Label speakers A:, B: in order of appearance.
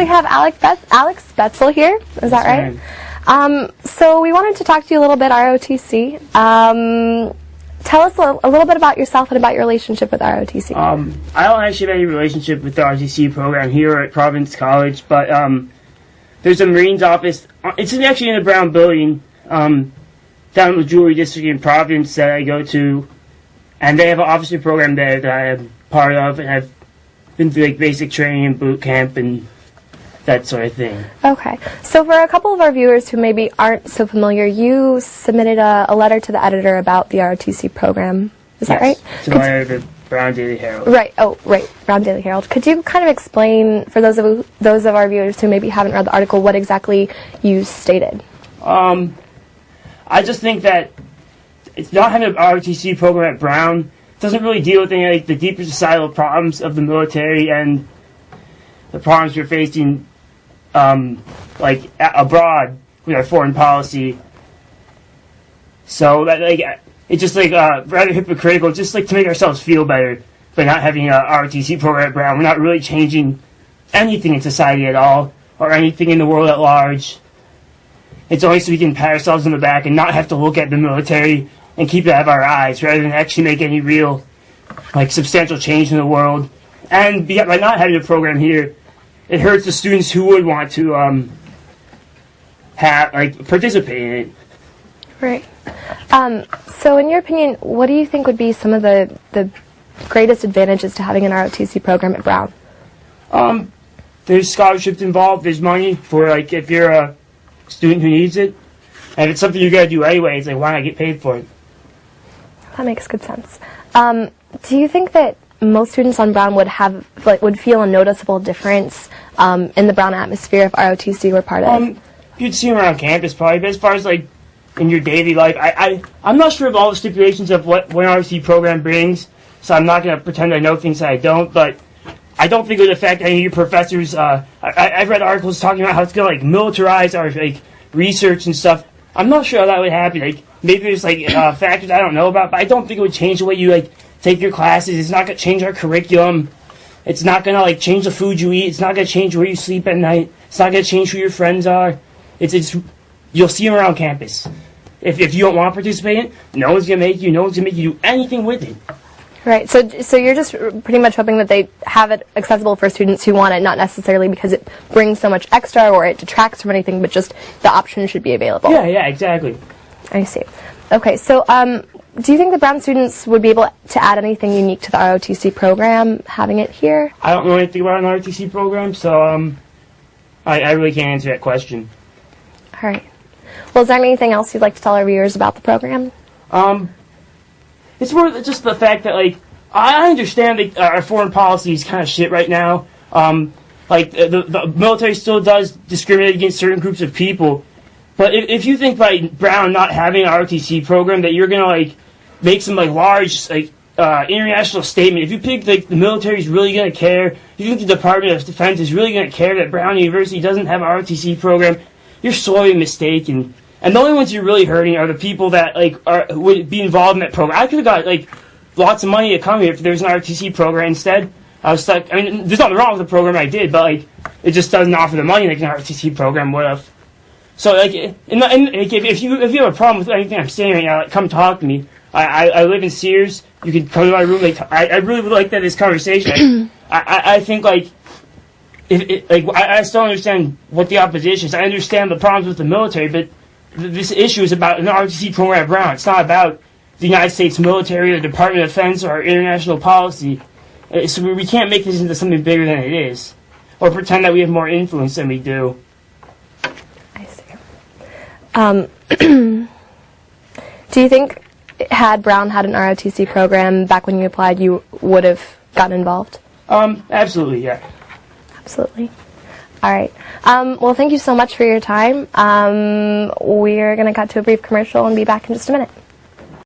A: actually have Alex Betzel here. Is that right? So we wanted to talk to you a little bit ROTC. Tell us a little bit about yourself and about your relationship with ROTC.
B: I don't actually have any relationship with the ROTC program here at Providence College, but there's a Marines office. It's actually in the Brown building down in the Jewelry District in Providence that I go to, and they have an officer program there that I am part of, and I've been through like basic training and boot camp and that sort of thing.
A: Okay. So for a couple of our viewers who maybe aren't so familiar, you submitted a letter to the editor about the ROTC program. Is that right?
B: To the letter to the Brown Daily Herald.
A: Right. Oh, right. Brown Daily Herald. Could you kind of explain, for those of our viewers who maybe haven't read the article, what exactly you stated?
B: I just think that it's not having an ROTC program at Brown doesn't really deal with any like the deeper societal problems of the military and the problems we're facing like abroad with our foreign policy. So that like it's just like rather hypocritical, just like to make ourselves feel better by not having a ROTC program at Brown. We're not really changing anything in society at all or anything in the world at large. It's only so we can pat ourselves on the back and not have to look at the military and keep it out of our eyes rather than actually make any real like substantial change in the world. And by not having a program here, it hurts the students who would want to participate in it.
A: Right. So in your opinion, what do you think would be some of the greatest advantages to having an ROTC program at Brown?
B: There's scholarships involved. There's money for like if you're a student who needs it, and if it's something you got to do anyway, it's like why not get paid for it?
A: That makes good sense. Do you think that most students on Brown would feel a noticeable difference in the Brown atmosphere if ROTC were part of it?
B: You'd see them around campus probably, but as far as like in your daily life, I'm not sure of all the stipulations of what one ROTC program brings, so I'm not going to pretend I know things that I don't, but I don't think it would affect any of your professors. I've read articles talking about how it's going to like militarize our like research and stuff. I'm not sure how that would happen. Like maybe there's like factors I don't know about, but I don't think it would change the way you like take your classes. It's not going to change our curriculum. It's not going to like change the food you eat. It's not going to change where you sleep at night. It's not going to change who your friends are. It's you'll see them around campus. If you don't want to participate in it, no one's going to make you. No one's going to make you do anything with it.
A: Right. So you're just pretty much hoping that they have it accessible for students who want it, not necessarily because it brings so much extra or it detracts from anything, but just the option should be available.
B: Yeah, exactly.
A: I see. Okay, so do you think the Brown students would be able to add anything unique to the ROTC program, having it here?
B: I don't know anything about an ROTC program, so I really can't answer that question.
A: All right. Well, is there anything else you'd like to tell our viewers about the program?
B: It's more just the fact that, like, I understand that our foreign policy is kind of shit right now. Like, the military still does discriminate against certain groups of people. But if you think by Brown not having an ROTC program that you're going to, like, make some, like, large, like, international statement, if you think, like, the military is really going to care, if you think the Department of Defense is really going to care that Brown University doesn't have an ROTC program, you're sorely mistaken. And the only ones you're really hurting are the people that like would be involved in that program. I could have got like lots of money to come here if there was an ROTC program instead. I was stuck. I mean, there's nothing wrong with the program I did, but like it just doesn't offer the money like an ROTC program would have. So like, if you have a problem with anything I'm saying right now, like, come talk to me. I live in Sears. You can come to my room. Like, I really would like to have this conversation. I think like. I still understand what the opposition is. I understand the problems with the military, but this issue is about an ROTC program at Brown. It's not about the United States military or the Department of Defense or our international policy. So we can't make this into something bigger than it is, or pretend that we have more influence than we do.
A: I see. Do you think had Brown had an ROTC program back when you applied, you would have gotten involved?
B: Absolutely, yeah.
A: Absolutely. All right. Well, thank you so much for your time. We're going to cut to a brief commercial and be back in just a minute.